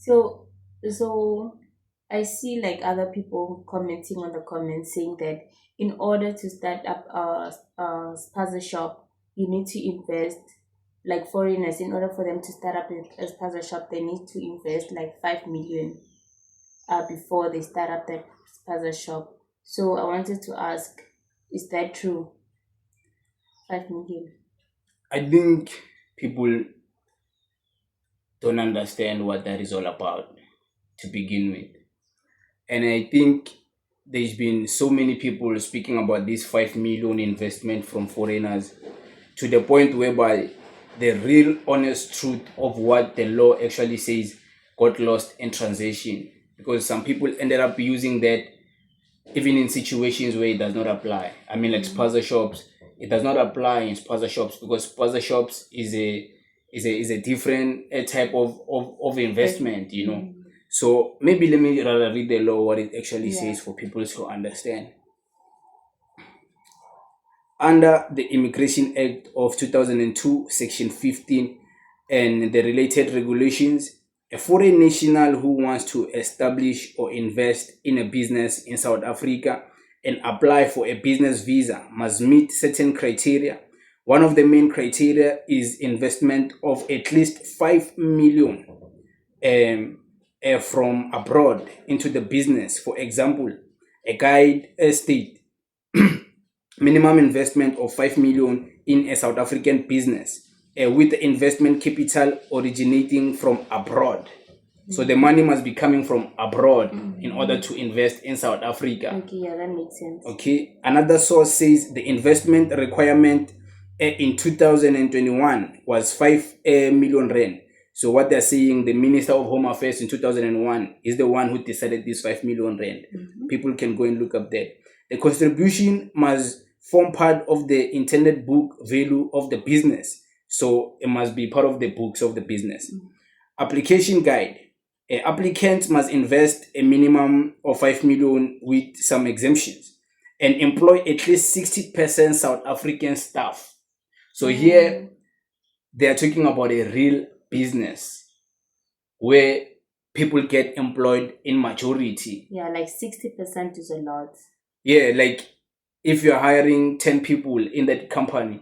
So, so I see like other people commenting on the comments saying that in order to start up a spaza shop, you need to invest like foreigners. In order for them to start up a spaza shop, they need to invest like 5 million before they start up that spaza shop. So I wanted to ask, is that true? 5 million. I think people don't understand what that is all about to begin with. And I think there's been so many people speaking about this 5 million investment from foreigners to the point whereby the real honest truth of what the law actually says got lost in translation, because some people ended up using that even in situations where it does not apply. I mean, like spaza shops, it does not apply in spaza shops because spaza shops is a different type of investment, you know. So maybe let me rather read the law what it actually Yeah. says for people to understand. Under the Immigration Act of 2002, Section 15, and the related regulations, a foreign national who wants to establish or invest in a business in South Africa and apply for a business visa must meet certain criteria. One of the main criteria is investment of at least 5 million from abroad into the business. For example, a guide state minimum investment of 5 million in a South African business with the investment capital originating from abroad. So the money must be coming from abroad in order to invest in South Africa. Okay, yeah, that makes sense. Okay, another source says the investment requirement in 2021 was 5 million rand. So what they're saying, the Minister of Home Affairs in 2001 is the one who decided this 5 million rand. People can go and look up that. The contribution must form part of the intended book value of the business. So it must be part of the books of the business. Application guide. Applicants must invest a minimum of 5 million with some exemptions and employ at least 60% South African staff. So here they are talking about a real business where people get employed in majority. Yeah, like 60% is a lot. Yeah, like if you're hiring 10 people in that company,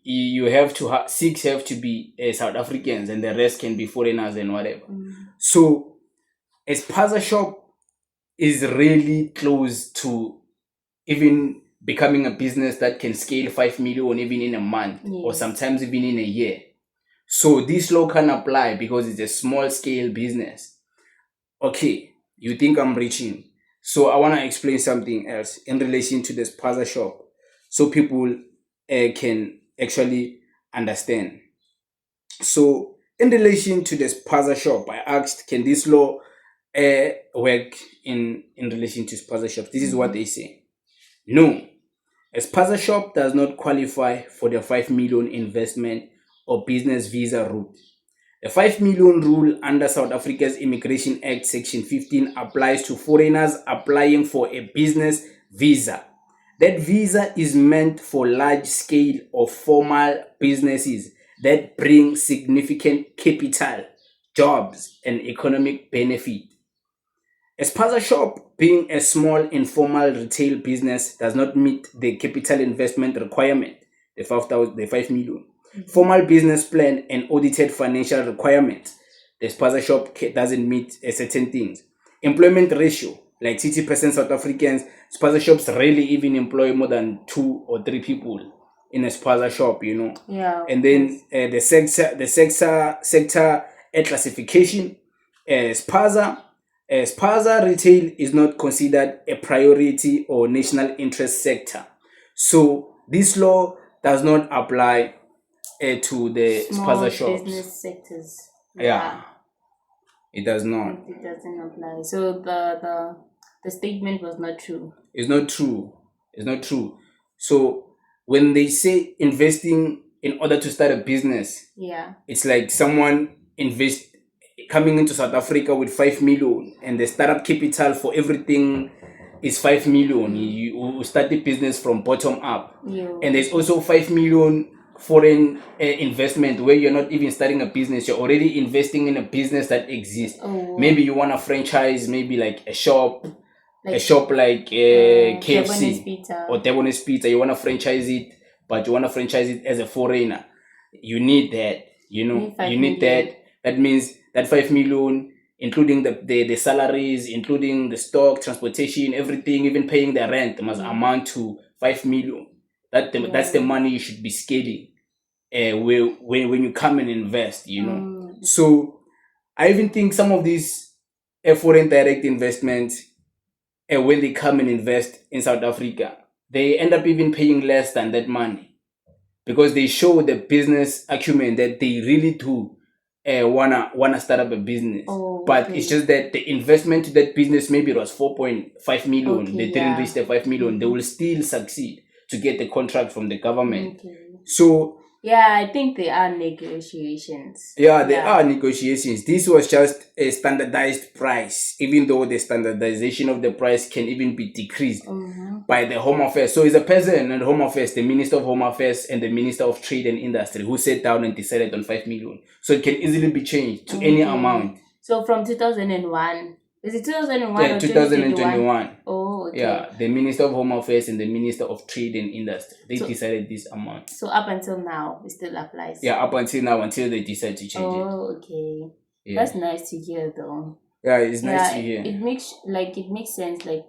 you have to have six have to be South Africans and the rest can be foreigners and whatever. So a spaza shop is really close to even becoming a business that can scale 5 million even in a month or sometimes even in a year. So this law can apply because it's a small scale business. Okay, you think I'm reaching. So I want to explain something else in relation to this spaza shop so people can actually understand. So in relation to the spaza shop, I asked, can this law work in relation to spaza shops? This is what they say. No, a spaza shop does not qualify for the 5 million investment or business visa route. The 5 million rule under South Africa's Immigration Act Section 15 applies to foreigners applying for a business visa. That visa is meant for large scale or formal businesses that bring significant capital, jobs, and economic benefit. A spaza shop, being a small informal retail business, does not meet the capital investment requirement, the 5 million. Formal business plan and audited financial requirements. The spaza shop doesn't meet certain things. Employment ratio, like 60% South Africans, spaza shops rarely even employ more than 2 or 3 people in a spaza shop, you know. Yeah. And then the sector classification, spaza retail is not considered a priority or national interest sector. So this law does not apply to the Small spaza shops. business sectors. Yeah, it does not. It doesn't apply. So the statement was not true. It's not true. It's not true. So when they say investing in order to start a business, Yeah. it's like someone coming into South Africa with 5 million and the startup capital for everything is 5 million. You start the business from bottom up. You. And there's also 5 million foreign investment where you're not even starting a business, you're already investing in a business that exists. Maybe you want a franchise, maybe like a shop, like Japanese KFC pizza. or Debunking Pizza. You want to franchise it, but you want to franchise it as a foreigner. You need that, you need that. That means that 5 million, including the salaries, including the stock, transportation, everything, even paying the rent, must amount to 5 million. That's the money you should be scaling when you come and invest, So I even think some of these foreign direct investments, when they come and invest in South Africa, they end up even paying less than that money because they show the business acumen that they really do wanna start up a business. But it's just that the investment to that business, maybe it was 4.5 million. They didn't reach the 5 million. They will still succeed to get the contract from the government. So I think there are negotiations. There are negotiations. This was just a standardized price, even though the standardization of the price can even be decreased by the Home Affairs. So it's a person in the Home Affairs, the Minister of Home Affairs and the Minister of Trade and Industry, who sat down and decided on 5 million. So it can easily be changed to any amount. So from 2001. Is it 2001 or 2021? Oh, okay. Yeah, the Minister of Home Affairs and the Minister of Trade and Industry, they decided this amount. So up until now, it still applies? Yeah, up until now, until they decide to change it. Oh, okay. Yeah. That's nice to hear, though. Yeah, it's nice to hear. It makes sense, like,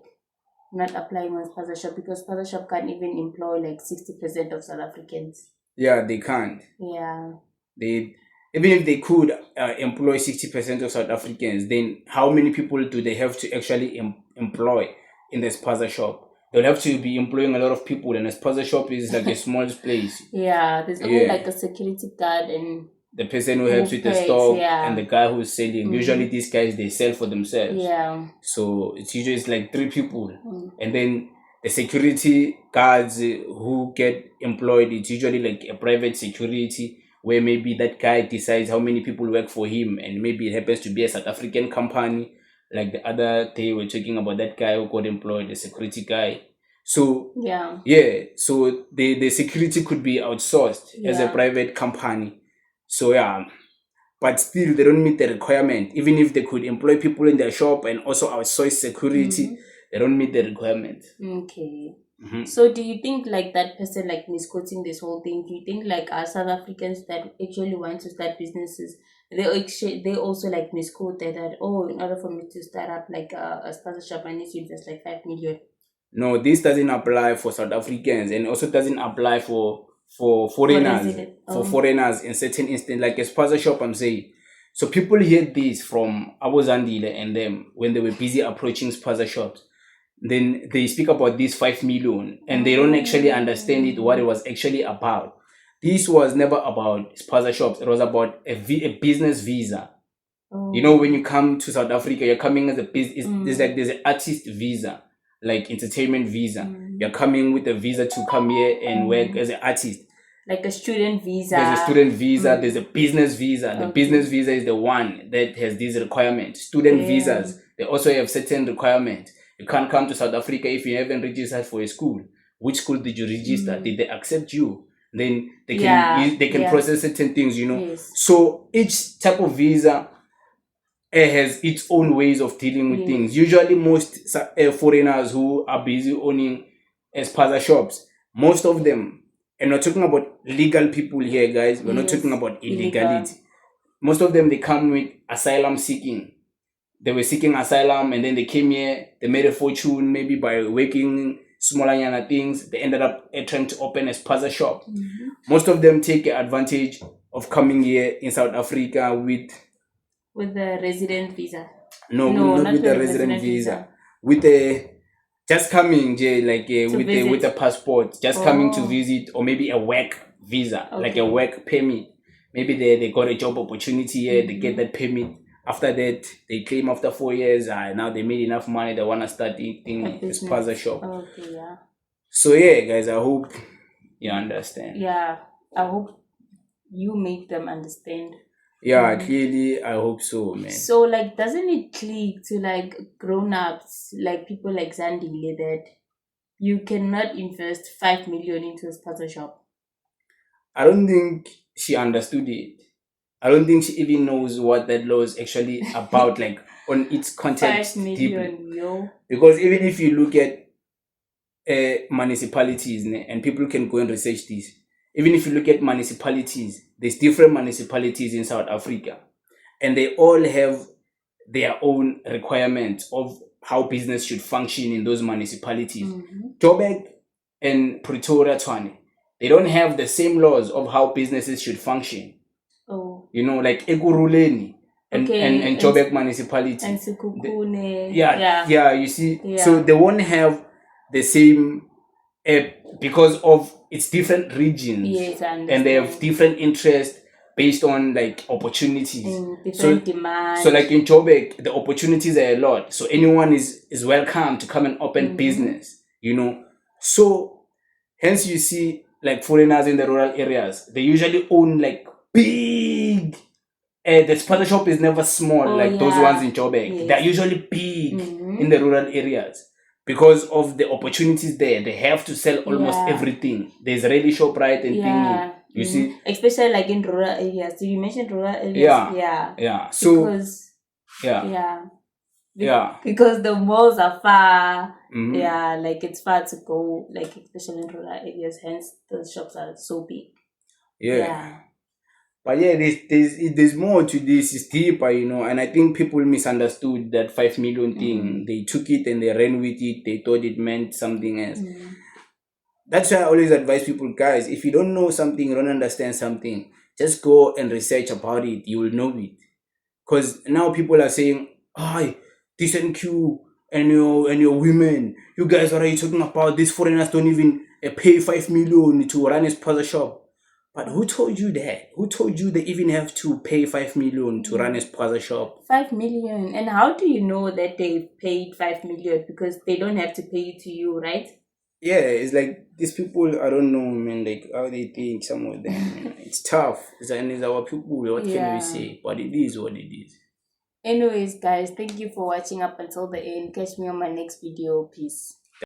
not applying on Spaza Shop, because Spaza Shop can't even employ like 60% of South Africans. Yeah, they can't. Yeah. Even if they could employ 60% of South Africans, then how many people do they have to actually employ in the Spaza Shop? They'll have to be employing a lot of people, and a Spaza Shop is like a small place. Yeah, there's only like a security guard and the person who helps with the stock and the guy who's selling. Usually these guys, they sell for themselves. Yeah. So it's usually like 3 people. And then the security guards who get employed, it's usually like a private security where maybe that guy decides how many people work for him, and maybe it happens to be a South African company. Like the other day we're talking about that guy who got employed, the security guy. So so the security could be outsourced as a private company. So but still they don't meet the requirement. Even if they could employ people in their shop and also outsource security, they don't meet the requirement. Okay. So do you think like that person like misquoting this whole thing? Do you think like our South Africans that actually want to start businesses, they also like misquote that in order for me to start up like a Spaza Shop, I need to invest like 5 million? No, this doesn't apply for South Africans, and also doesn't apply for foreigners. For foreigners in certain instances, like a Spaza Shop, I'm saying. So people hear this from Abu Zandile and them when they were busy approaching Spaza Shops. Then they speak about this 5 million and they don't actually understand it, what it was actually about. This was never about Spaza Shops. It was about a business visa. When you come to South Africa, you're coming as a business. There's an artist visa, like entertainment visa. You're coming with a visa to come here and work as an artist. Like a student visa. There's a student visa. There's a business visa. The business visa is the one that has these requirements. Student visas, they also have certain requirements. You can't come to South Africa if you haven't registered for a school. Which school did you register? Did they accept you? Then they can process certain things, Yes. So each type of visa has its own ways of dealing with things. Usually most foreigners who are busy owning Spaza shops, most of them, and we're talking about legal people here, guys. We're not talking about illegality. Most of them, they come with asylum seeking. They were seeking asylum and then they came here. They made a fortune maybe by working smaller things. They ended up trying to open a Spaza shop. Most of them take advantage of coming here in South Africa with the resident visa. No, not with the resident visa. With a just coming, with a passport, just coming to visit, or maybe a work visa, like a work permit. Maybe they got a job opportunity here, they get that permit. After that, they claim after 4 years, now they made enough money, they want to start eating a Spaza shop. Okay, yeah. So yeah, guys, I hope you understand. Yeah, I hope you make them understand. Yeah, clearly, I hope so, man. So, like, doesn't it click to, like, grown-ups, like people like Zandile, that you cannot invest 5 million into a Spaza shop? I don't think she understood it. I don't think she even knows what that law is actually about, like on its 5 context deeply. million, yo. Because even if you look at municipalities, and people can go and research this, even if you look at municipalities, there's different municipalities in South Africa, and they all have their own requirements of how business should function in those municipalities. Joburg and Pretoria, Tshwane, they don't have the same laws of how businesses should function. Oh. You know, like Ekurhuleni and Joburg municipality. And Sekhukhune. Yeah, you see. Yeah. So they won't have the same because of its different regions. Yes, I understand. And they have different interests based on like opportunities. And different demand. So like in Joburg, the opportunities are a lot. So anyone is welcome to come and open business, you know. So hence you see like foreigners in the rural areas, they usually own like big the Spaza shop is never small like those ones in Joburg. Yes. They're usually big in the rural areas because of the opportunities there. They have to sell almost everything. There's really ShopRite and thingy. You see? Especially like in rural areas. Did you mention rural areas? Yeah. So because because the malls are far. Yeah, like it's far to go, like especially in rural areas, hence the shops are so big. Yeah. But yeah, there's more to this. It's deeper, you know, and I think people misunderstood that 5 million thing. They took it and they ran with it. They thought it meant something else. That's why I always advise people, guys, if you don't know something, you don't understand something, just go and research about it. You will know it. Because now people are saying, hi, this and Q and your women, you guys, what are you talking about? These foreigners don't even pay 5 million to run a Spaza shop. But who told you that? Who told you they even have to pay 5 million to run a Spaza shop? 5 million. And how do you know that they paid 5 million? Because they don't have to pay it to you, right? Yeah, it's like these people, I don't know, man, like how they think, some of them. It's tough. It's our people. What can we say? But it is what it is. Anyways, guys, thank you for watching up until the end. Catch me on my next video. Peace.